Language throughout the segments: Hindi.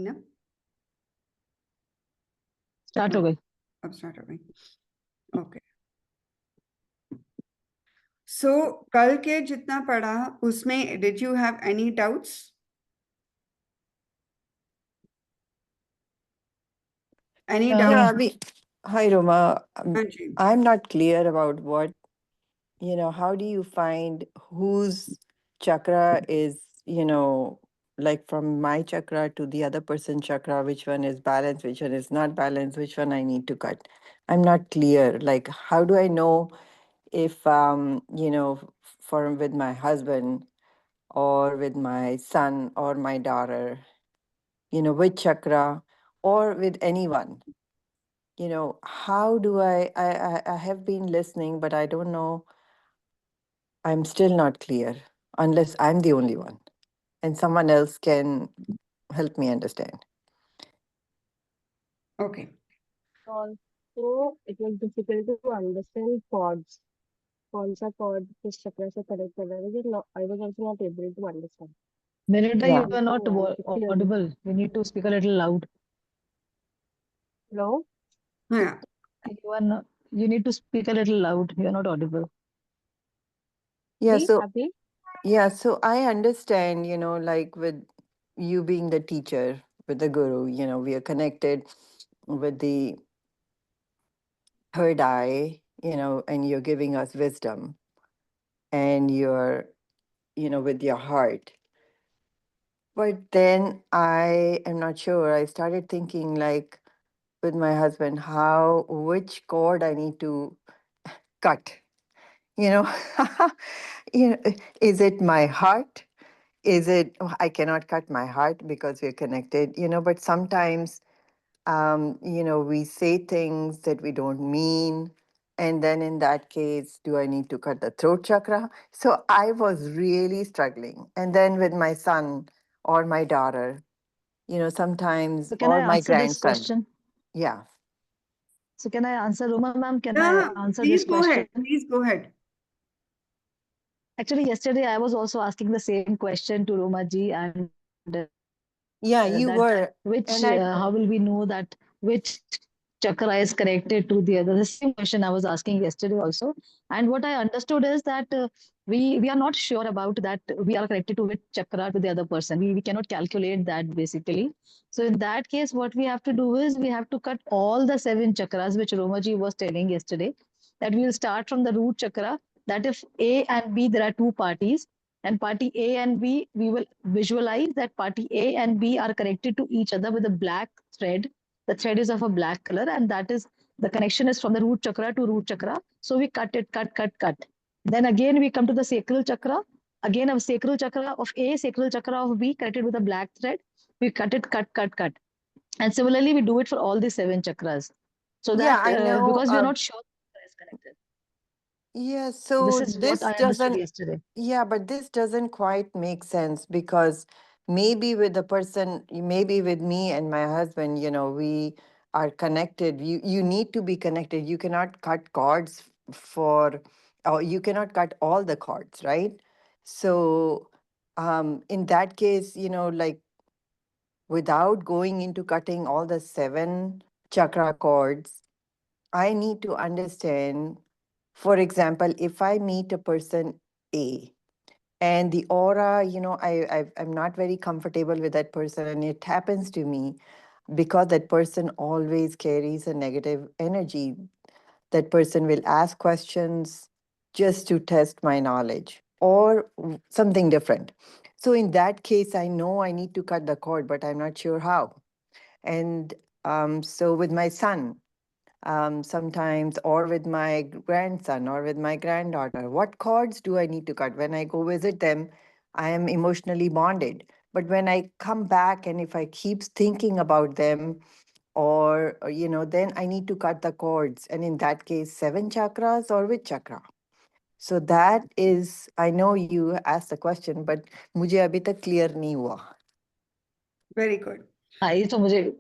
ना? स्टार्ट हो गई। अब स्टार्ट हो गई। ओके, सो कल के जितना पढ़ा उसमें did you have any doubts? Any Uh, doubt? Yeah, hi Roma. हाँ जी, I'm not clear about what, how do you find whose chakra is, like from my chakra to the other person's chakra, which one is balanced, which one is not balanced, which one I need to cut. I'm not clear. Like, how do I know if, for with my husband or with my son or my daughter, which chakra or with anyone? How do I have been listening, but I don't know, I'm still not clear unless I'm the only one and someone else can help me understand. Okay, also, it was difficult to understand chords. कौन सा chord किस चक्र से connect कर रहा है, because I was also not able to understand. Melinda, Yeah. you are not Clearly. audible. You need to speak a little loud. Hello? हाँ, You are not, you need to speak a little loud. You are not audible. Yeah, Abhi? so Abhi? so I understand, like with you being the teacher, with the guru, we are connected with the third eye, and you're giving us wisdom and you're, with your heart. But then I am not sure. I started thinking like with my husband, which cord I need to cut. You know, is it my heart? Is it, I cannot cut my heart because we're connected, but sometimes, we say things that we don't mean. And then in that case, do I need to cut the throat chakra? So I was really struggling. And then with my son or my daughter, sometimes, So can I or my answer this grandson. question? Yeah. So can I answer, Roma ma'am? Can yeah, I answer please this go ahead, question? please go ahead. Actually, yesterday I was also asking the same question to Roma ji, and Yeah, you that were. which And I, how will we know that which chakra is connected to the other? The same question I was asking yesterday also. And what I understood is that we are not sure about that we are connected to which chakra to the other person. We cannot calculate that basically. So in that case, what we have to do is we have to cut all the 7 chakras, which Romaji was telling yesterday, that we will start from the root chakra, that if A and B, there are 2 parties, and party A and B, we will visualize that party A and B are connected to each other with a black thread. The thread is of a black color, and that is the connection is from the root chakra to root chakra. So we cut it, cut. Then again we come to the sacral chakra. Again, a sacral chakra of A, sacral chakra of B, connected with a black thread. We cut it, cut. And similarly, we do it for all the 7 chakras. So yeah, that I know. because we are not sure is connected. Yeah, This so is what this I understood doesn't, yesterday. yeah, but this doesn't quite make sense because maybe with the person, maybe with me and my husband, we are connected. You need to be connected. You cannot cut cords or you cannot cut all the cords, right? So in that case, like without going into cutting all the 7 chakra cords, I need to understand, for example, if I meet a person A and the aura, I'm not very comfortable with that person, and it happens to me because that person always carries a negative energy. That person will ask questions just to test my knowledge or something different. So in that case, I know I need to cut the cord, but I'm not sure how. And so with my son, sometimes, or with my grandson or with my granddaughter. What cords do I need to cut? When I go visit them, I am emotionally bonded. But when I come back and if I keep thinking about them, then I need to cut the cords. And in that case, 7 chakras or which chakra? So that is, I know you asked the question, but मुझे अभी तक clear नहीं हुआ. Very good. ये तो मुझे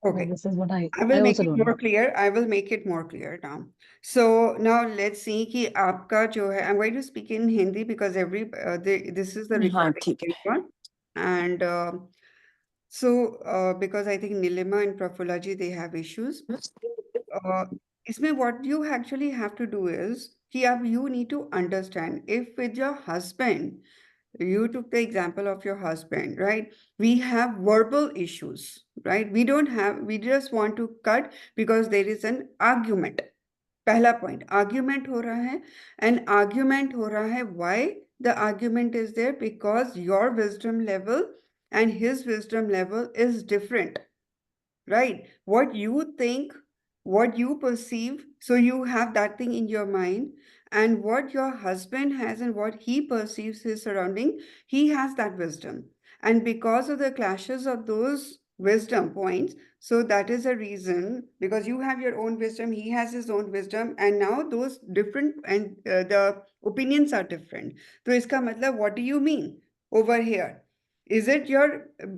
Okay, this is what I will make also it don't know. more clear. I will make it more clear now. So now let's see कि आपका जो है, I'm going to speak in Hindi because this is the हाँ, recording ठीक है. going on. And So, because I think Nilima and Prafula ji, they have issues. इसमें what you actually have to do is कि आप you need to understand if with your husband, you took the example of your husband, right? We have verbal issues, right? We just want to cut because there is an argument. पहला point, argument हो रहा है, and argument हो रहा है, why the argument is there? Because your wisdom level and his wisdom level is different, right? What you think, what you perceive, so you have that thing in your mind, and what your husband has and what he perceives his surrounding, he has that wisdom. And because of the clashes of those wisdom points, so that is a reason, because you have your own wisdom, he has his own wisdom, and now those different and the opinions are different. So iska matlab, what do you mean over here? Is it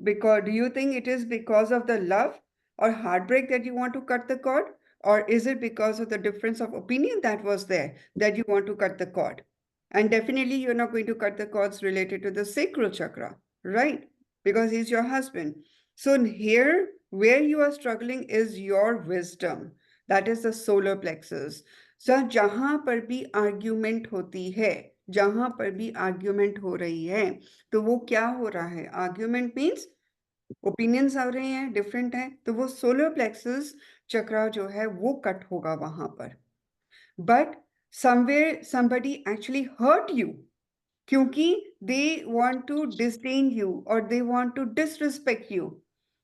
because do you think it is because of the love or heartbreak that you want to cut the cord? Or is it because of the difference of opinion that was there that you want to cut the cord? And definitely you're not going to cut the cords related to the sacral chakra, right? Because he's your husband. So here, where you are struggling is your wisdom. That is the solar plexus. So जहां पर भी argument होती है, जहां पर भी argument हो रही है, तो वो क्या हो रहा है? Argument means ओपिनियंस आ रहे हैं, डिफरेंट हैं, तो वो सोलर प्लेक्सस चक्रा जो है वो कट होगा वहां पर. But somewhere somebody actually hurt you, क्योंकि they want to disdain you और they want to disrespect you.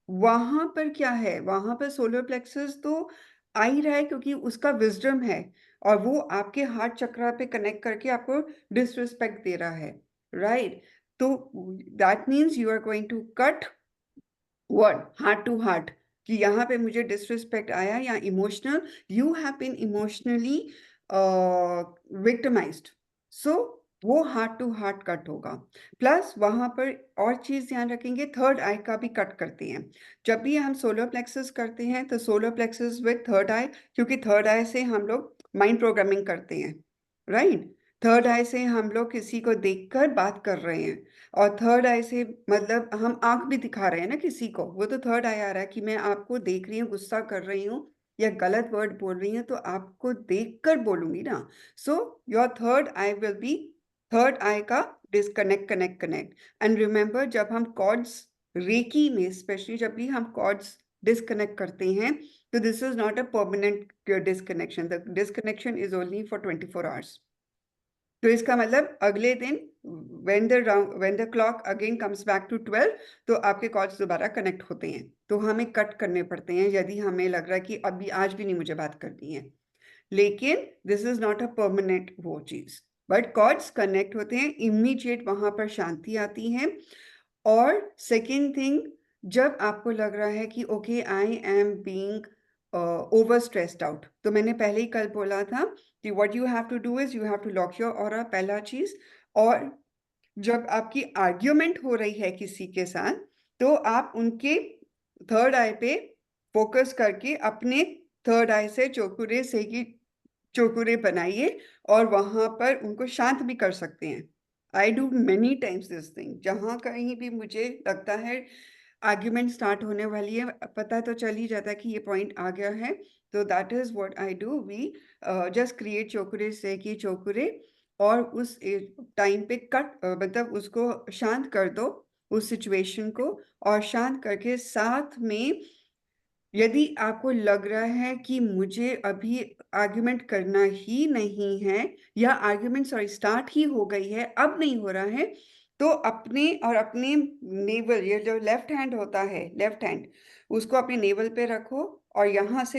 वहां पर क्या है? वहां पर सोलर प्लेक्सस तो आ ही रहा है क्योंकि उसका विजडम है और वो आपके हार्ट चक्रा पे कनेक्ट करके आपको डिसरिस्पेक्ट दे रहा है, राइट? तो that means you are going to cut what heart to heart कि यहाँ पे मुझे डिसरिस्पेक्ट आया या emotional, you have been emotionally victimised, so वो हार्ट टू हार्ट कट होगा. प्लस वहां पर और चीज ध्यान रखेंगे, थर्ड आई का भी कट करते हैं. जब भी हम सोलर प्लेक्सस करते हैं तो सोलर प्लेक्सस विद थर्ड आई, क्योंकि थर्ड आई से हम लोग माइंड प्रोग्रामिंग करते हैं, राइट? थर्ड आई से हम लोग किसी को देखकर बात कर रहे हैं, और थर्ड आई से मतलब हम आंख भी दिखा रहे हैं ना किसी को, वो तो थर्ड आई आ रहा है कि मैं आपको देख रही हूँ, गुस्सा कर रही हूँ या गलत वर्ड बोल रही हूँ तो आपको देखकर बोलूंगी ना. So your third eye will be third eye का disconnect connect connect. And remember, जब हम कॉर्ड्स रेकी में स्पेशली जब भी हम कॉर्ड्स डिस्कनेक्ट करते हैं तो this is not a permanent disconnection. The disconnection is only for 24 hours. तो इसका मतलब अगले दिन when the clock again comes back to 12 तो आपके कॉर्ड्स दोबारा कनेक्ट होते हैं, तो हमें कट करने पड़ते हैं यदि हमें लग रहा है कि अभी आज भी नहीं मुझे बात करनी है. लेकिन this is not a permanent वो चीज, बट कॉर्ड्स कनेक्ट होते हैं, इमीडिएट वहां पर शांति आती है. और सेकेंड थिंग, जब आपको लग रहा है कि okay I am being over stressed out, तो मैंने पहले ही कल बोला था कि what you have to do is you have to lock your aura, पहला चीज. और जब आपकी आर्ग्यूमेंट हो रही है किसी के साथ तो आप उनके थर्ड आई पे फोकस करके अपने थर्ड आई से चोकुरे बनाइए और वहां पर उनको शांत भी कर सकते हैं. I do many times this thing. जहां कहीं भी मुझे लगता है आर्ग्यूमेंट स्टार्ट होने वाली है, पता तो चल ही जाता है कि ये पॉइंट आ गया है, तो that is what I do. We just create Cho Ku Rei से की चोकुरे और उस टाइम पे कट मतलब उसको शांत कर दो उस सिचुएशन को, और शांत करके साथ में यदि आपको लग रहा है कि मुझे अभी आर्ग्यूमेंट करना ही नहीं है या आर्ग्यूमेंट स्टार्ट ही हो गई है, अब नहीं हो रहा है, तो अपने नेवल, ये जो लेफ्ट हैंड होता है, लेफ्ट हैंड उसको अपने नेवल पे रखो और यहाँ से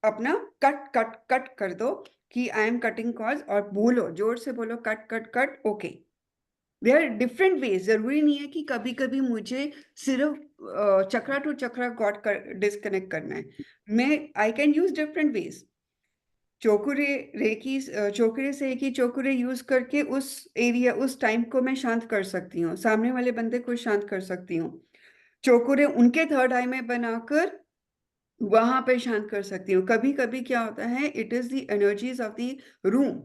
अपना कट कट कट कर दो कि आई एम कटिंग कॉर्ड्स, और बोलो, जोर से बोलो cut cut cut. Okay, there are different ways. जरूरी नहीं है कि कभी कभी मुझे सिर्फ chakra to chakra cord disconnect करना है. मैं I can use different ways. Cho Ku Rei से एक ही चोकुरे यूज करके उस एरिया उस टाइम को मैं शांत कर सकती हूँ, सामने वाले बंदे को शांत कर सकती हूँ. चोकुरे उनके थर्ड आई में बनाकर वहां पे शांत कर सकती हूँ. कभी कभी क्या होता है, it is the energies of the room.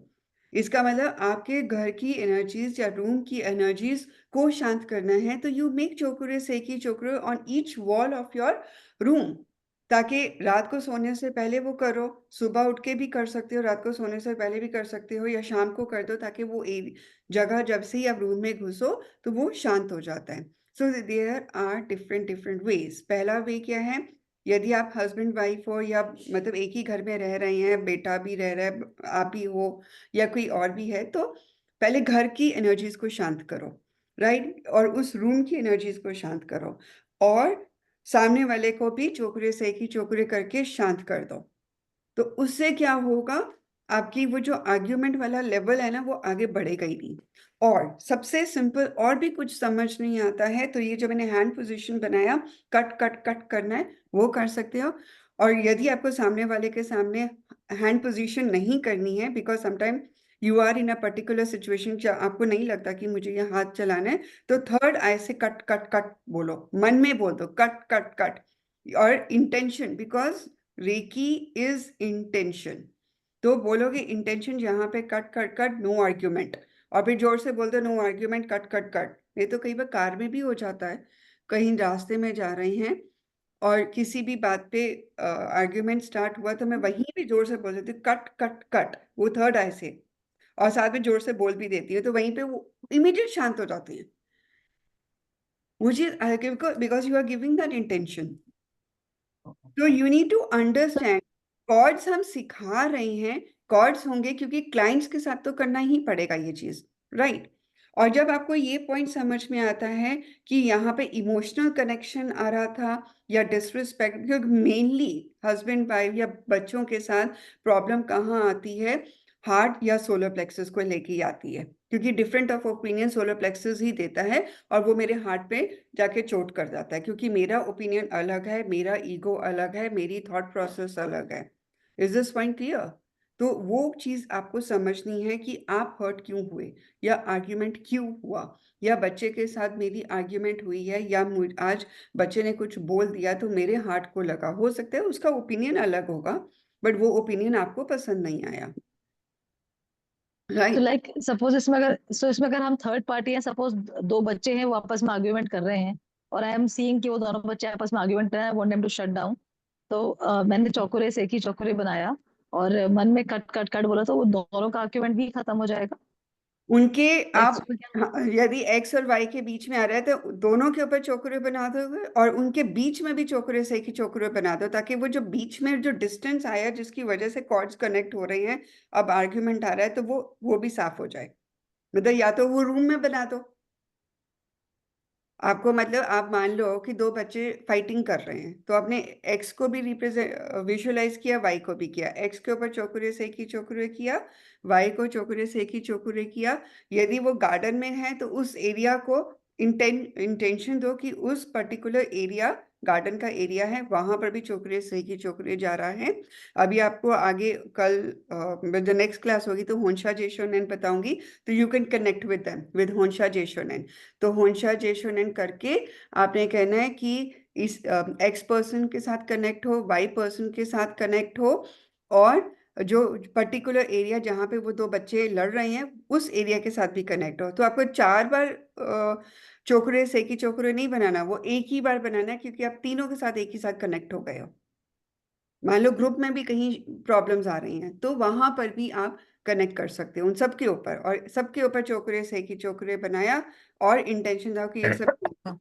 इसका मतलब आपके घर की एनर्जीज या रूम की एनर्जीज को शांत करना है, तो यू मेक चोकुरे सेकी Cho Ku Rei on each wall of your room, ताकि रात को सोने से पहले वो करो, सुबह उठ के भी कर सकते हो, रात को सोने से पहले भी कर सकते हो, या शाम को कर दो, ताकि वो जगह जब से ही आप रूम में घुसो तो वो शांत हो जाता है। So there are different different ways. पहला वे क्या है, यदि आप हस्बैंड वाइफ हो या मतलब एक ही घर में रह रहे हैं, बेटा भी रह रहा है, आप ही हो या कोई और भी है, तो पहले घर की एनर्जीज को शांत करो, राइट, और उस रूम की एनर्जीज को शांत करो, और सामने वाले को भी चोकरे से की चोकरे करके शांत कर दो। तो उससे क्या होगा, आपकी वो जो आर्ग्यूमेंट वाला लेवल है ना, वो आगे बढ़ेगा ही नहीं। और सबसे सिंपल, और भी कुछ समझ नहीं आता है तो ये जो मैंने हैंड पोजीशन बनाया, कट कट कट करना है, वो कर सकते हो। और यदि आपको सामने वाले के सामने हैंड पोजीशन नहीं करनी है, because sometime you are in a particular situation, आपको नहीं लगता कि मुझे ये हाथ चलाना है, तो थर्ड आई से कट कट कट बोलो, मन में बोल दो कट कट कट, और intention, because reiki is intention, तो बोलोगे इंटेंशन जहां पे cut cut cut, no argument, और फिर जोर से बोल दो no argument cut cut cut. ये तो कई बार कार में भी हो जाता है, कहीं रास्ते में जा रहे हैं और किसी भी बात पे आर्ग्यूमेंट स्टार्ट हुआ, तो मैं वहीं पे जोर से बोल देती हूँ कट कट कट, वो थर्ड आई से, और साथ में जोर से बोल भी देती है, तो वहीं पे वो इमीडिएट शांत हो जाते हैं, मुझे because you are giving that intention. तो you need to understand, cords हम सिखा रहे हैं, कॉर्ड्स होंगे क्योंकि क्लाइंट्स के साथ तो करना ही पड़ेगा ये चीज, राइट। और जब आपको ये पॉइंट समझ में आता है कि यहाँ पे इमोशनल कनेक्शन आ रहा था या डिसरिस्पेक्ट, क्योंकि मेनली हस्बैंड वाइफ या बच्चों के साथ प्रॉब्लम कहाँ आती है, हार्ट या सोलर प्लेक्सस को लेके ही आती है, क्योंकि different of opinion solar plexus ही देता है, और वो मेरे हार्ट पे जाके चोट कर जाता है, क्योंकि मेरा ओपिनियन अलग है, मेरा ईगो अलग है, मेरी थॉट प्रोसेस अलग है। Is this point clear? तो वो चीज आपको समझनी है कि आप हर्ट क्यों हुए, या आर्ग्यूमेंट क्यों हुआ, या बच्चे के साथ मेरी आर्ग्यूमेंट हुई है, या आज बच्चे ने कुछ बोल दिया तो मेरे हार्ट को लगा, हो सकता है उसका ओपिनियन अलग होगा, बट वो ओपिनियन आपको पसंद नहीं आया, तो राइट। लाइक सपोज इसमें अगर हम थर्ड पार्टी हैं, सपोज दो बच्चे हैं वो आपस में आर्ग्यूमेंट कर रहे हैं, और आई एम सीइंग कि वो दोनों बच्चे आपस में आर्ग्यूमेंट कर रहे हैं, I want them to shut down, तो मैंने चौकुरे से एक ही चौकुरे बनाया और मन में कट कट कट बोला, तो वो दोनों का आर्ग्यूमेंट भी खत्म हो जाएगा। उनके लाइक आप, हाँ, यदि एक्स और वाई के बीच में आ रहा है तो दोनों के ऊपर चोकरे बना दोगे, और उनके बीच में भी चोकरे से एक ही चोकरे बना दो, ताकि वो जो बीच में जो डिस्टेंस आया जिसकी वजह से कॉर्ड्स कनेक्ट हो रही हैं, अब आर्ग्यूमेंट आ रहा है, तो वो भी साफ हो जाए। मतलब या तो वो रूम में बना दो आपको, मतलब आप मान लो कि दो बच्चे फाइटिंग कर रहे हैं, तो आपने एक्स को भी रिप्रेजेंट विजुअलाइज किया, वाई को भी किया, एक्स के ऊपर चौकुरे से एक ही चौकुरे किया, वाई को चौकुरे से एक ही चौकुरे किया। यदि वो गार्डन में है तो उस एरिया को इंटेंशन दो कि उस पर्टिकुलर एरिया, गार्डन का एरिया है, वहां पर भी चौकुरे से एक ही चौकुरे जा रहा है। अभी आपको आगे कल जो नेक्स्ट क्लास होगी तो होंशा जेशोनेन बताऊंगी, तो you can connect with them with Hon Sha Ze Sho Nen. तो होंशा जेशोनेन करके आपने कहना है कि इस एक्स पर्सन के साथ कनेक्ट हो, वाई पर्सन के साथ कनेक्ट हो, और जो पर्टिकुलर एरिया जहाँ पे वो दो बच्चे लड़ रहे हैं उस एरिया के साथ भी कनेक्ट हो। तो आपको 4 बार चोकरे से की चोकरे नहीं बनाना, वो एक ही बार बनाना है, क्योंकि आप तीनों के साथ एक ही साथ कनेक्ट हो गए हो। मान लो ग्रुप में भी कहीं प्रॉब्लम्स आ रही हैं तो वहां पर भी आप कनेक्ट कर सकते हो उन सबके ऊपर, और सबके ऊपर चोकरे से की चोकरे बनाया, और इंटेंशन था कि ये सब।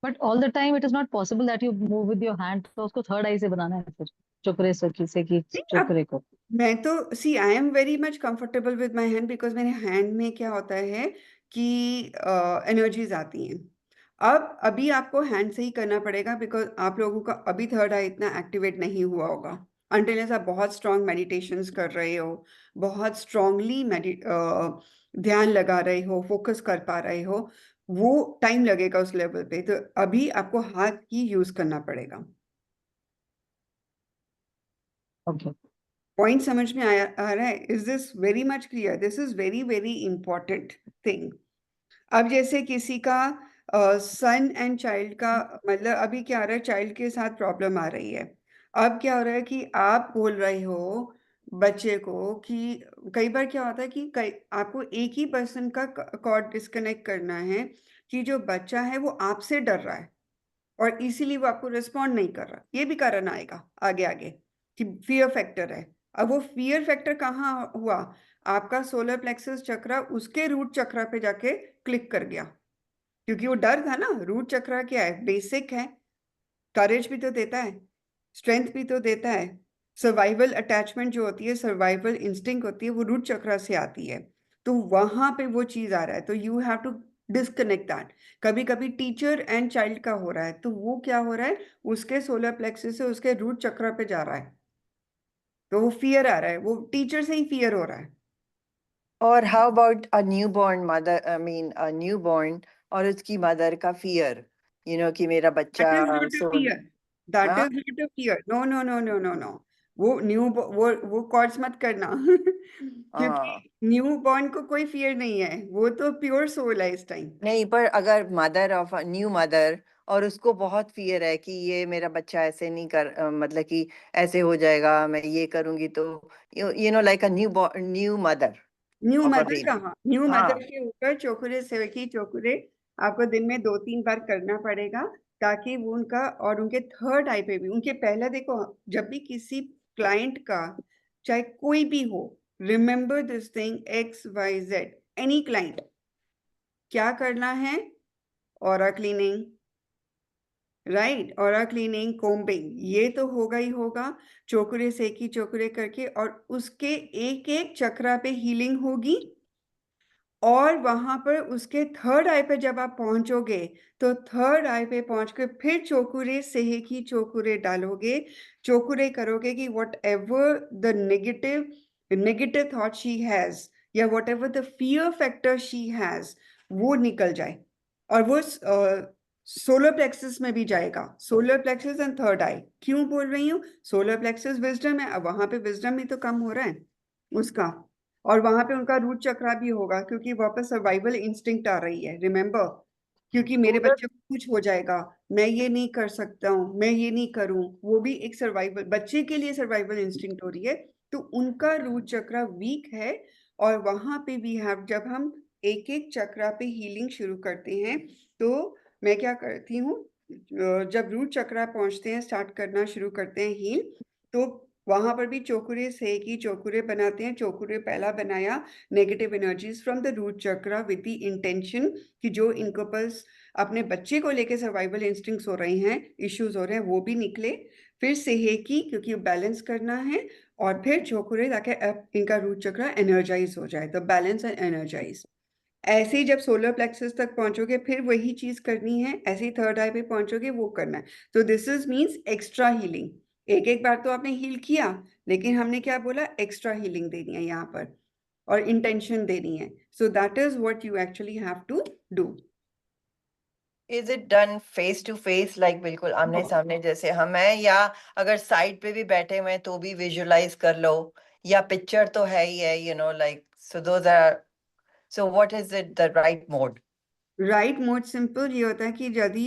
But all the time it is not possible that you move with your hand, तो उसको थर्ड आई से बनाना है फिर, चुकरे से की नहीं, अब चुकरे को। मैं तो see I am very much comfortable with my hand, बिकॉज मेरे हैंड में क्या होता है कि एनर्जीज आती हैं। अब अभी आपको हैंड से ही करना पड़ेगा, बिकॉज आप लोगों का अभी थर्ड आई इतना एक्टिवेट नहीं हुआ होगा, अनटिल आप बहुत स्ट्रांग मेडिटेशंस कर रहे हो, बहुत स्ट्रांगली ध्यान लगा रहे हो, फोकस कर पा रहे हो, वो टाइम लगेगा उस लेवल पे, तो अभी आपको हाथ ही यूज करना पड़ेगा। ओके। पॉइंट समझ में आ रहा है? Is this very much clear? This is very very important thing. अब जैसे किसी का सन एंड चाइल्ड का, मतलब अभी क्या हो रहा है, चाइल्ड के साथ प्रॉब्लम आ रही है। अब क्या हो रहा है कि आप बोल रहे हो बच्चे को कि कई बार क्या होता है कि आपको एक ही पर्सन का कॉर्ड डिस्कनेक्ट करना है कि जो बच्चा है वो आपसे डर रहा है और इसीलिए वो आपको रिस्पॉन्ड नहीं कर रहा। ये भी कारण आएगा आगे आगे कि फियर फैक्टर है। अब वो फियर फैक्टर कहाँ हुआ? आपका सोलर प्लेक्सस चक्र उसके रूट चक्र पे जाके क्लिक कर गया, क्योंकि वो डर था ना। रूट चक्र क्या है? बेसिक है, करेज भी तो देता है, स्ट्रेंथ भी तो देता है। सर्वाइवल अटैचमेंट जो होती है, सर्वाइवल इंस्टिंक्ट होती है, वो रूट चक्र से आती है। तो वहां पे वो चीज आ रहा है, तो you have to disconnect that. कभी कभी टीचर एंड चाइल्ड का हो रहा है, तो वो क्या हो रहा है, उसके सोलर प्लेक्सस से उसके रूट चक्र पे जा रहा है, तो वो फियर आ रहा है, वो टीचर से ही फियर हो रहा है। और how about a newborn mother, I mean a newborn और उसकी मदर का फियर, कि मेरा बच्चा that is not a soul. Fear, that हाँ is not a fear, no no no no no no. वो कॉर्ड्स मत करना हाँ, क्योंकि न्यू बॉर्न को कोई फियर नहीं है, वो तो प्योर सोल है इस टाइम। नहीं, पर अगर मदर ऑफ न्यू मदर और उसको बहुत फियर है कि ये मेरा बच्चा ऐसे नहीं मतलब कि ऐसे हो जाएगा, मैं ये करूंगी तो like a new mother new of a mother baby. कहाँ? न्यू मदर हाँ, के ऊपर चोकुरे सेवकी चोकुरे आपको दिन में 2-3 बार करना पड़ेगा, ताकि वो उनका और उनके थर्ड आई पे भी, उनके पहला देखो, जब भी किसी क्लाइंट का चाहे कोई भी हो, remember this thing, XYZ, any client, क्या करना है? Aura cleaning, right? Aura cleaning, combing, ये तो होगा ही होगा। चोकुरे सेकी चोकुरे करके, और उसके एक एक चक्रा पे हीलिंग होगी। और वहां पर उसके थर्ड आई पे जब आप पहुंचोगे, तो थर्ड आई पे पहुंच के फिर चोकुरे सेहेकी चोकुरे डालोगे, चोकुरे करोगे कि whatever the negative thought she has, या whatever the fear factor she has, वो निकल जाए। और वो सोलर प्लेक्सस में भी जाएगा, सोलर प्लेक्सस एंड थर्ड आई। क्यों बोल रही हूँ? सोलर प्लेक्सस विजडम है, अब वहां पे विजडम ही तो कम हो रहा है उसका। और वहां पे उनका रूट चक्रा भी होगा, क्योंकि वहां पर सर्वाइवल इंस्टिंक्ट आ रही है, रिमेम्बर। क्योंकि मेरे सोलर बच्चे को कुछ हो जाएगा, मैं ये नहीं कर सकता हूँ, मैं ये नहीं करूं, वो भी एक सर्वाइवल, बच्चे के लिए सर्वाइवल इंस्टिंक्ट हो रही है। तो उनका रूट चक्रा वीक है। और वहां पे भी हैव, जब हम एक एक चक्रा पे हीलिंग शुरू करते हैं, तो मैं क्या करती हूँ, जब रूट चक्रा पहुंचते हैं, स्टार्ट करना शुरू करते हैं हील, तो वहां पर भी चोकुरे से की चोकुरे बनाते हैं। चोकुरे पहला बनाया, negative energies from the root chakra with the intention कि जो इनको बस अपने बच्चे को लेके सर्वाइवल इंस्टिंक्ट्स हो रहे हैं, इश्यूज हो रहे हैं, वो भी निकले। फिर सेहेकी, क्योंकि बैलेंस करना है। और फिर चोकुरे, ताकि अब इनका रूट चक्रा एनर्जाइज हो जाए, द बैलेंस एंड एनर्जाइज। ऐसे ही जब सोलर प्लेक्सस तक पहुंचोगे, फिर वही चीज करनी है। ऐसे ही थर्ड आई पे पहुंचोगे, वो करना है। तो this is means extra healing. एक एक बार तो आपने हील किया, लेकिन हमने क्या बोला? एक्स्ट्रा हीलिंग देनी है यहाँ पर, और इंटेंशन देनी है। So that is what you actually have to do. Is it done face to face, like बिल्कुल आमने सामने जैसे हम हैं, या अगर साइड पे भी बैठे हुए हैं तो भी विजुलाइज कर लो, या पिक्चर तो है ही है, like so those are, so what is it the right mode? Right mode simple ये होता है कि यदि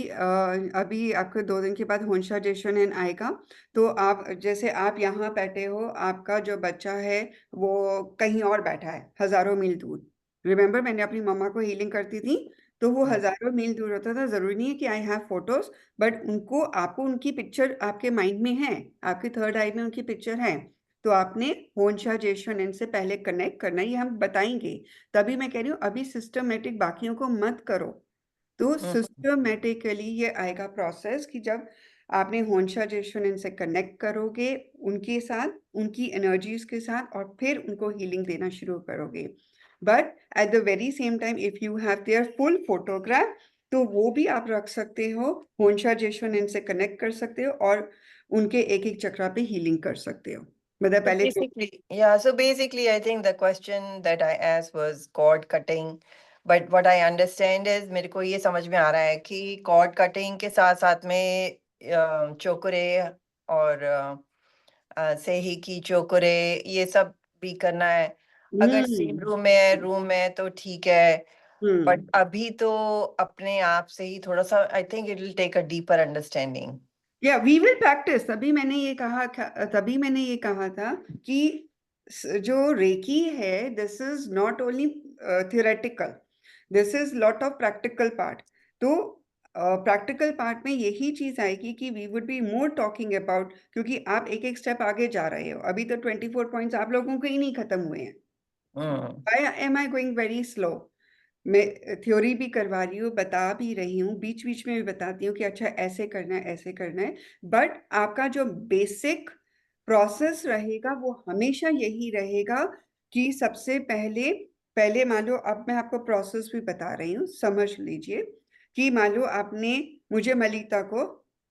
अभी आपको 2 दिन के बाद होंशा जेशोनेन आएगा, तो आप, जैसे आप यहाँ बैठे हो, आपका जो बच्चा है वो कहीं और बैठा है, हजारों मील दूर। रिमेम्बर, मैंने अपनी मम्मा को हीलिंग करती थी, तो वो हजारों मील दूर होता था। जरूरी नहीं है कि आई हैव फोटोज, बट उनको, आपको उनकी पिक्चर आपके माइंड में है, आपके थर्ड आई में उनकी पिक्चर है। तो आपने होंशा जेशोनेन से पहले कनेक्ट करना, ये हम बताएंगे। तभी मैं कह रही हूँ, अभी सिस्टमेटिक बाकियों को मत करो। तो सिस्टमेटिकली ये आएगा प्रोसेस कि जब आपने होंशा जेशन इनसे कनेक्ट करोगे, उनके साथ, उनकी एनर्जीज के साथ, और फिर उनको हीलिंग देना शुरू करोगे। But at the very same time, if you have their full photograph, तो वो भी आप रख सकते हो, होंशा जेशन इनसे कनेक्ट कर सकते हो, और उनके एक एक चक्रा पे हीलिंग कर सकते हो। मतलब So पहले basically, yeah, so basically, I think the question that I asked was cord cutting. But what I understand is, मेरे को ये समझ में आ रहा है कि cord cutting के साथ साथ में चोकुरे और सेही की चोकुरे, ये सब भी करना है। अगर सेम रूम में है तो ठीक है, बट अभी तो अपने आप से ही थोड़ा सा, I think it will take a deeper understanding. या वी विल प्रैक्टिस। तभी मैंने ये कहा था कि जो रेकी है, this is not only theoretical, this is lot of practical part. तो प्रैक्टिकल पार्ट में यही चीज आएगी कि we would be more talking about, क्योंकि आप एक एक स्टेप आगे जा रहे हो। अभी तो 24 पॉइंट्स आप लोगों के ही नहीं खत्म हुए हैं। Why am I going very slow? मैं थ्योरी भी करवा रही हूँ, बता भी रही हूँ, बीच बीच में भी बताती हूँ कि अच्छा ऐसे करना है, ऐसे करना है, बट आपका जो बेसिक प्रोसेस रहेगा वो हमेशा यही रहेगा कि सबसे पहले पहले मान लो, अब मैं आपको प्रोसेस भी बता रही हूँ, समझ लीजिए कि मान लो आपने मुझे मलिता को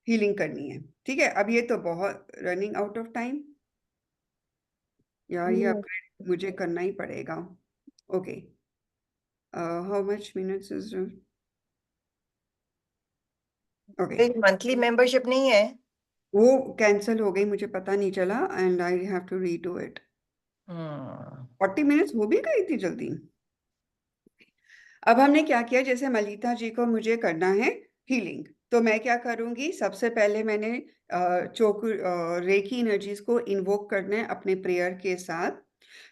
हीलिंग करनी है, ठीक है। अब ये तो बहुत रनिंग आउट ऑफ टाइम यार, ये Yes. अपग्रेड मुझे करना ही पड़ेगा। Okay, how much minutes is okay. Monthly membership नहीं है? वो कैंसिल हो गई, मुझे पता नहीं चला, and I have to redo it. 40 minutes हो भी गई थी जल्दी। अब हमने क्या किया, जैसे मलिता जी को मुझे करना है हीलिंग, तो मैं क्या करूंगी, सबसे पहले मैंने रेकी एनर्जीज को इन्वोक करना है अपने प्रेयर के साथ।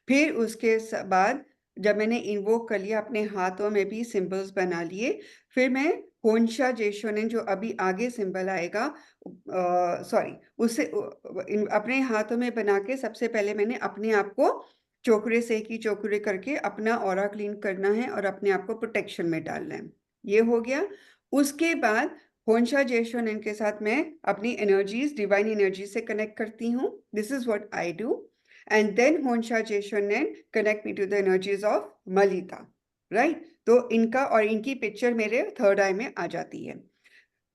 फिर उसके बाद जब मैंने इन्वोक कर लिया, अपने हाथों में भी सिंबल्स बना लिए, फिर मैं होन्शा जेशोनेन, जो अभी आगे सिंबल आएगा, सॉरी, उससे अपने हाथों में बना के सबसे पहले मैंने अपने आप को चोकरे से की चोकरे करके अपना ऑरा क्लीन करना है और अपने आप को प्रोटेक्शन में डालना है। ये हो गया। उसके बाद होन्शा जेशोनेन के साथ मैं अपनी एनर्जीज, डिवाइन एनर्जी से कनेक्ट करती हूँ। This is what I do. And then Honsha Jeshonen connect me to the energies of Malita, right? तो इनका और इनकी पिक्चर मेरे थर्ड आई में आ जाती है।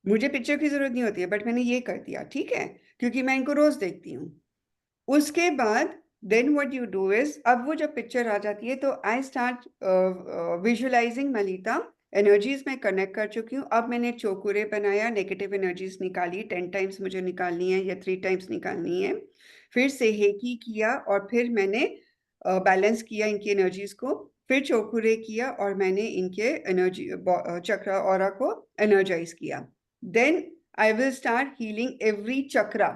मुझे पिक्चर की जरूरत नहीं होती है, बट मैंने ये कर दिया, ठीक है, क्योंकि मैं इनको रोज देखती हूँ। उसके बाद then what you do is, अब वो जब पिक्चर आ जाती है तो आई स्टार्ट विजुअलाइजिंग मलिता। एनर्जीज में कनेक्ट कर चुकी हूँ। अब मैंने चोकुरे बनाया, नेगेटिव एनर्जीज निकाली, 10 टाइम्स मुझे निकालनी है या 3 टाइम्स निकालनी है। फिर सेहेकी किया और फिर मैंने बैलेंस किया इनकी एनर्जीज को। फिर चोकुरे किया और मैंने इनके एनर्जी चक्र ऑरा को एनर्जाइज किया। Then I will start healing every chakra,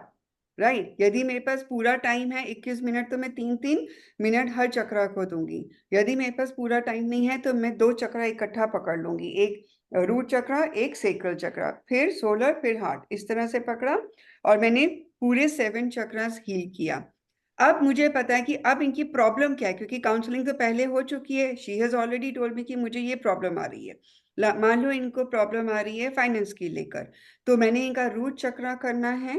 right. यदि मेरे पास पूरा टाइम है 21 मिनट, तो मैं 3-3 मिनट हर चक्रा को दूंगी। यदि मेरे पास पूरा टाइम नहीं है तो मैं 2 चक्रा इकट्ठा पकड़ लूंगी, एक रूट चक्रा, एक सेक्रल चक्रा, फिर सोलर, फिर हार्ट, इस तरह से पकड़ा और मैंने पूरे 7 चक्रास हील किया। अब मुझे पता है कि अब इनकी प्रॉब्लम क्या है, क्योंकि काउंसलिंग तो पहले हो चुकी है। She has already told me कि मुझे ये प्रॉब्लम आ रही है। मान लो इनको प्रॉब्लम आ रही है फाइनेंस की लेकर, तो मैंने इनका रूट चक्रा करना है,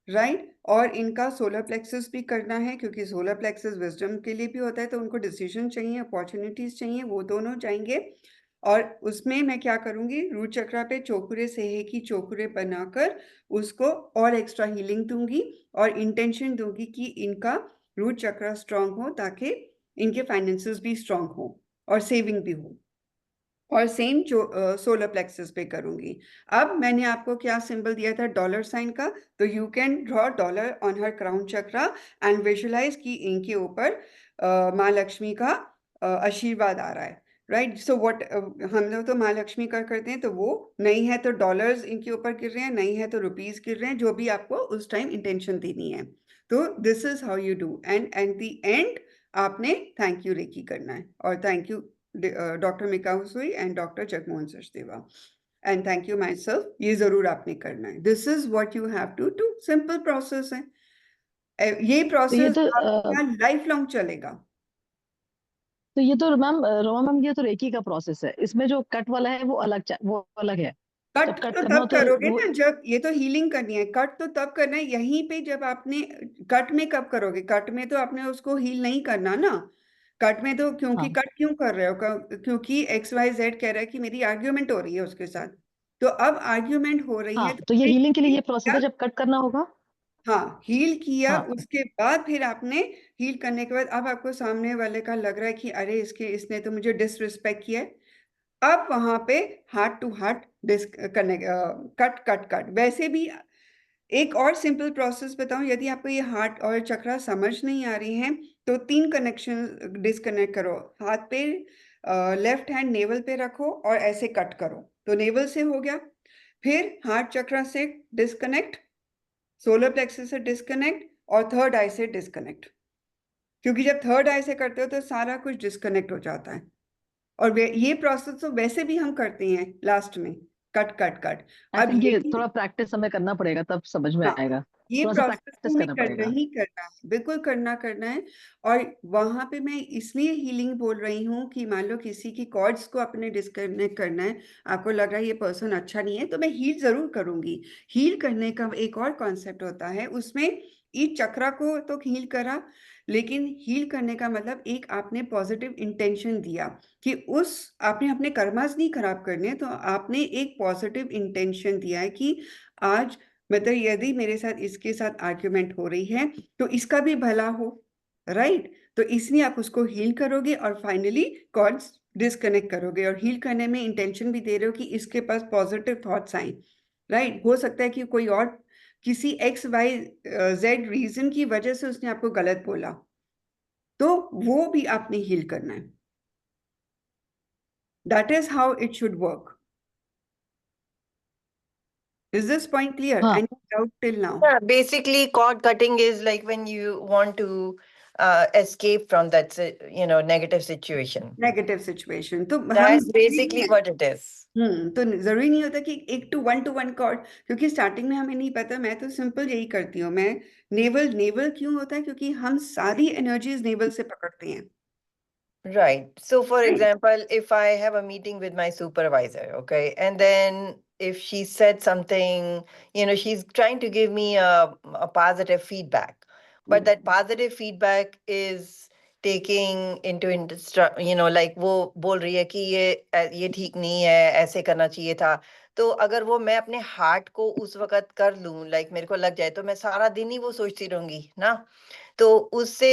राइट, और इनका सोलर प्लेक्सस भी करना है, क्योंकि सोलर प्लेक्सस विजडम के लिए भी होता है, तो उनको डिसीजन चाहिए, अपॉर्चुनिटीज चाहिए, वो दोनों जाएंगे। और उसमें मैं क्या करूंगी, रूट चक्रा पे चोकुरे सेहे की चोकुरे बनाकर उसको और एक्स्ट्रा हीलिंग दूंगी और इंटेंशन दूंगी कि इनका रूट चक्रा स्ट्रांग हो, ताकि इनके फाइनेंसेस भी स्ट्रांग हो और सेविंग भी हो। और सेम सोलर प्लेक्सस पे करूंगी। अब मैंने आपको क्या सिंबल दिया था, डॉलर साइन का, तो you can draw dollar on हर क्राउन चक्रा एंड विजुअलाइज कि इनके ऊपर माँ लक्ष्मी का आशीर्वाद आ रहा है, राइट। सो व्हाट, हम लोग तो माँ लक्ष्मी का करते हैं, तो वो नहीं है तो डॉलर्स इनके ऊपर गिर रहे हैं, नहीं है तो रुपीज गिर रहे हैं, जो भी आपको उस टाइम इंटेंशन देनी है। तो this is how you do, and at the end आपने थैंक यू रेकी करना है, और thank you doctor Mikao Usui and doctor Jagmohan Sachdeva, and thank you myself, ये जरूर आपने करना है। This is what you have to do, simple process है। ये तो ये प्रोसेस तो आपका लाइफ लॉन्ग चलेगा। तो ये तो मैम रोमा मैम, ये तो रेकी का प्रोसेस है। इसमें जो कट वाला है वो वो अलग है। जब कट कट तो करना हो तब तो करोगे वो ना, जब ये तो हीलिंग करनी है, कट तो तब करना है यहीं पे, जब आपने कट में कब करोगे, कट में तो आपने उसको हील नहीं करना ना। कट में तो, क्योंकि हाँ कट क्यों कर रहे हो, क्योंकि XYZ कह रहा है कि मेरी आर्ग्यूमेंट हो रही है उसके साथ, तो अब आर्ग्यूमेंट हो रही है हाँ, तो तो ये हीलिंग के लिए heal ये प्रोसेस किया, है जब कट करना होगा। हाँ हील किया, हाँ उसके बाद फिर आपने हील करने के बाद अब आपको सामने वाले का लग रहा है कि अरे इसने तो मुझे डिसरिस्पेक्ट किया है, अब वहां पे heart to heart disconnect, cut cut cut. वैसे भी एक और सिंपल प्रोसेस बताऊं, यदि आपको ये हार्ट और चक्रा समझ नहीं आ रही हैं, तो 3 कनेक्शन डिस्कनेक्ट करो। हाथ पे लेफ्ट हैंड नेवल पे रखो और ऐसे कट करो, तो नेवल से हो गया। फिर हार्ट चक्रा से डिस्कनेक्ट, सोलर प्लेक्सस से डिस्कनेक्ट और थर्ड आई से डिस्कनेक्ट। क्योंकि जब थर्ड आई से करते हो तो सारा कुछ डिस्कनेक्ट हो जाता है। और ये प्रोसेस तो वैसे भी हम करते हैं लास्ट में, कट कट कट। आई अब थिंक ये यही, थोड़ा प्रैक्टिस हमें करना पड़ेगा, तब समझ में हाँ, आएगा। ये थोड़ा सा प्रोसेस प्रैक्टिस हमें करना करना पड़ेगा। ही करना है, बिल्कुल करना है। और वहां पे मैं इसलिए हीलिंग बोल रही हूँ कि मान लो किसी की कॉर्ड्स को अपने डिस्कनेक्ट करना है, आपको लग रहा है ये पर्सन अच्छा नहीं है, तो मैं हील जरूर करूंगी। हील करने का एक और कॉन्सेप्ट होता है, उसमें ईच चक्रा को तो हील करा, लेकिन हील करने का मतलब एक आपने पॉजिटिव इंटेंशन दिया कि उस, आपने अपने कर्मास नहीं खराब करने, तो आपने एक पॉजिटिव इंटेंशन दिया है कि आज, मतलब यदि मेरे साथ इसके साथ आर्ग्यूमेंट हो रही है तो इसका भी भला हो, राइट? तो इसलिए आप उसको हील करोगे और फाइनली कॉर्ड्स डिस्कनेक्ट करोगे, और हील करने में इंटेंशन भी दे रहे हो कि इसके पास पॉजिटिव थॉट्स आए, राइट? हो सकता है कि कोई और किसी एक्स वाई जेड रीजन की वजह से उसने आपको गलत बोला, तो वो भी आपने हील करना है। That is how it should work. Is this point clear? हाँ, any doubt till now? Yeah, basically, cord cutting is like when you want to escape from that, negative situation. Negative situation तो हम That's basically what it is. तो जरूरी नहीं होता कि एक टू वन कॉर्ड, क्योंकि स्टार्टिंग में हमें नहीं पता। मैं तो सिंपल यही करती हूँ। मैं नेवल, नेवल क्यों होता है? क्योंकि हम सारी एनर्जीज नेवल से पकड़ते हैं, Right. So, for right? example, if I have a meeting with my supervisor, okay, and then if she said something, she's trying to give me a positive feedback, but that positive feedback is taking into like वो बोल रही है कि ये ठीक नहीं है, ऐसे करना चाहिए था। तो अगर वो मैं अपने हार्ट को उस वक्त कर लूं, लाइक मेरे को लग जाए, तो मैं सारा दिन ही वो सोचती रहूंगी ना। तो उससे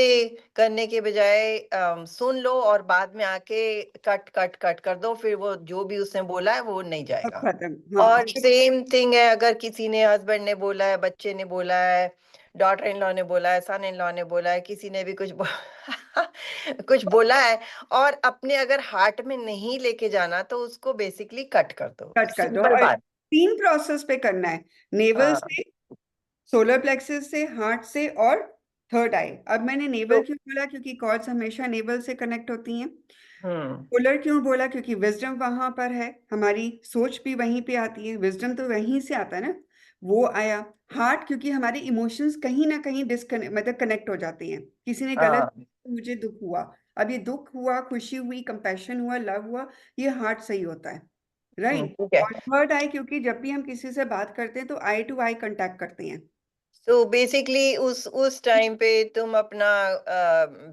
करने के बजाय सुन लो और बाद में आके कट कट कट कर दो, फिर वो जो भी उसने बोला है वो नहीं सब जाएगा। खत्म, हाँ। और सेम थिंग है, अगर किसी ने, हस्बैंड ने बोला है, बच्चे ने बोला है, डॉटर इन लॉ ने बोला है, सन इन लॉ ने बोला है, किसी ने भी कुछ बोला है, और अपने अगर हार्ट में नहीं लेके जाना, तो उसको बेसिकली कट कर दो, कट कर दो। सिंपल और बात। 3 प्रोसेस पे करना है, नेवल हाँ, से, सोलर प्लेक्सस से, हार्ट से, और थर्ड आई। अब मैंने नेवल तो क्यों बोला? क्योंकि कॉर्ड्स हमेशा नेवल से कनेक्ट होती हैं। हम्म पोलर क्यों बोला? क्योंकि विजडम वहां पर है, हमारी सोच भी वहीं पे आती है, विजडम तो वहीं से आता है ना, वो आया। हार्ट क्योंकि हमारे इमोशंस कहीं ना कहीं डिस्कनेक्ट, मतलब कनेक्ट हो जाते हैं। किसी ने गलत, हाँ, मुझे दुख हुआ, अब ये दुख हुआ, खुशी हुई, कंपैशन हुआ, लव हुआ, ये हार्ट सही होता है, राइट? ठीक है। और थर्ड आई, क्योंकि जब भी हम किसी से बात करते हैं तो आई टू आई कांटेक्ट करते हैं। तो बेसिकली उस टाइम पे तुम अपना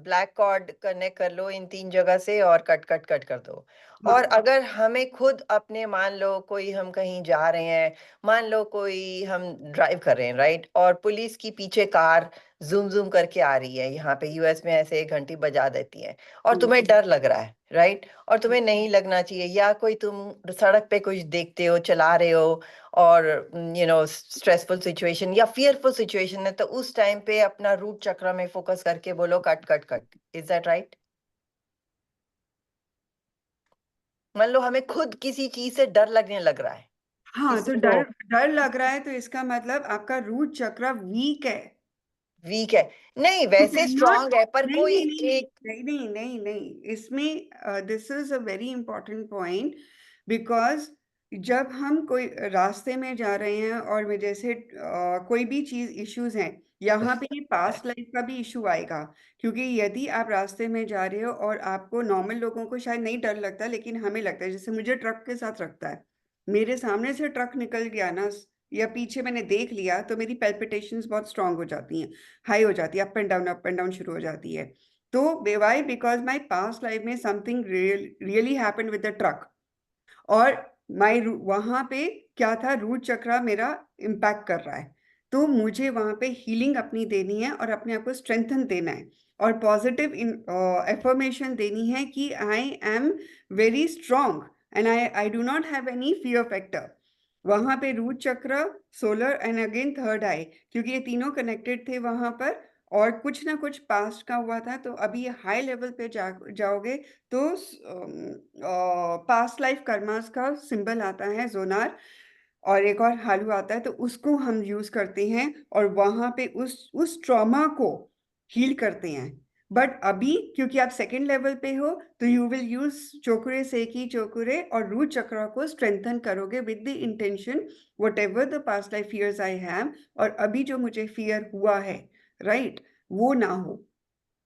ब्लैक कॉर्ड कनेक्ट कर लो इन 3 जगह से, और कट कट कट कर दो। और हाँ, अगर हमें खुद अपने, मान लो कोई, हम कहीं जा रहे हैं, मान लो कोई, हम ड्राइव कर रहे हैं, राइट, और पुलिस की पीछे कार जूम जूम करके आ रही है, यहाँ पे यूएस में ऐसे 1 घंटी बजा देती है, और तुम्हें डर लग रहा है, राइट, और तुम्हें नहीं लगना चाहिए, या कोई तुम सड़क पे कुछ देखते हो, चला रहे हो, और स्ट्रेसफुल सिचुएशन या फियरफुल सिचुएशन है, तो उस टाइम पे अपना रूट चक्र में फोकस करके बोलो cut cut cut. Is that right? मान लो हमें खुद किसी चीज से डर लगने लग रहा है, हाँ, तो किसी को डर, डर लग रहा है तो इसका मतलब आपका रूट चक्र वीक है। वीक है। नहीं, You वैसे cannot, स्ट्रांग है, पर नहीं कोई नहीं नहीं एक। नहीं नहीं नहीं नहीं, इसमें this is a very important point. Because जब हम कोई रास्ते में जा रहे हैं और में जैसे कोई भी चीज इश्यूज हैं, यहाँ पे ये पास्ट लाइफ का भी इशू आएगा। क्योंकि यदि आप रास्ते में जा रहे हो और आपको, नॉर्मल लोगों को शायद नहीं डर लगता, लेकिन हमें लगता है, जैसे मुझे ट्रक के साथ रखता है, मेरे सामने से ट्रक निकल गया ना, या पीछे मैंने देख लिया, तो मेरी पेल्पिटेशंस बहुत स्ट्रांग हो जाती हैं, हाई हो जाती है, अप एंड डाउन शुरू हो जाती है। तो why? Because my past life में something really happened with the truck, और माई वहां पे क्या था, रूट चक्र मेरा इम्पैक्ट कर रहा है। तो मुझे वहां पे हीलिंग अपनी देनी है और अपने आप को स्ट्रेंथन देना है, और पॉजिटिव एफर्मेशन देनी है कि आई am very strong and I do not have any fear factor. वहां पे रूट चक्र, सोलर एंड अगेन थर्ड आई, क्योंकि ये तीनों कनेक्टेड थे वहां पर, और कुछ ना कुछ पास्ट का हुआ था, तो अभी हाई लेवल पे जाओगे तो पास्ट लाइफ कर्मास का सिंबल आता है जोनार, और एक और हालू आता है, तो उसको हम यूज करते हैं और वहां पे उस ट्रॉमा को हील करते हैं। बट अभी क्योंकि आप सेकेंड लेवल पे हो तो यू विल यूज चोकुरे सेकी चोकुरे और रूट चक्रा को स्ट्रेंथन करोगे with the intention whatever the past life fears I have और अभी जो मुझे फियर हुआ है राइट वो ना हो।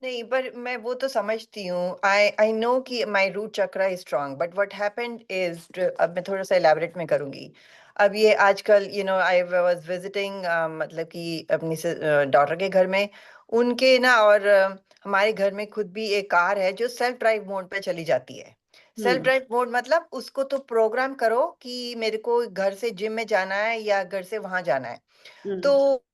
नहीं, पर मैं वो तो समझती हूँ। आई नो कि my root chakra is strong, but what happened is, अब मैं थोड़ा सा एलैबोरेट में करूंगी। अब ये आजकल आई वाज विजिटिंग, मतलब कि अपनी डॉटर के घर में, उनके ना, और हमारे घर में खुद भी एक कार है जो सेल्फ ड्राइव मोड पे चली जाती है। सेल्फ ड्राइव मोड मतलब उसको तो प्रोग्राम करो कि मेरे को घर से जिम में जाना है या घर से वहां जाना है, तो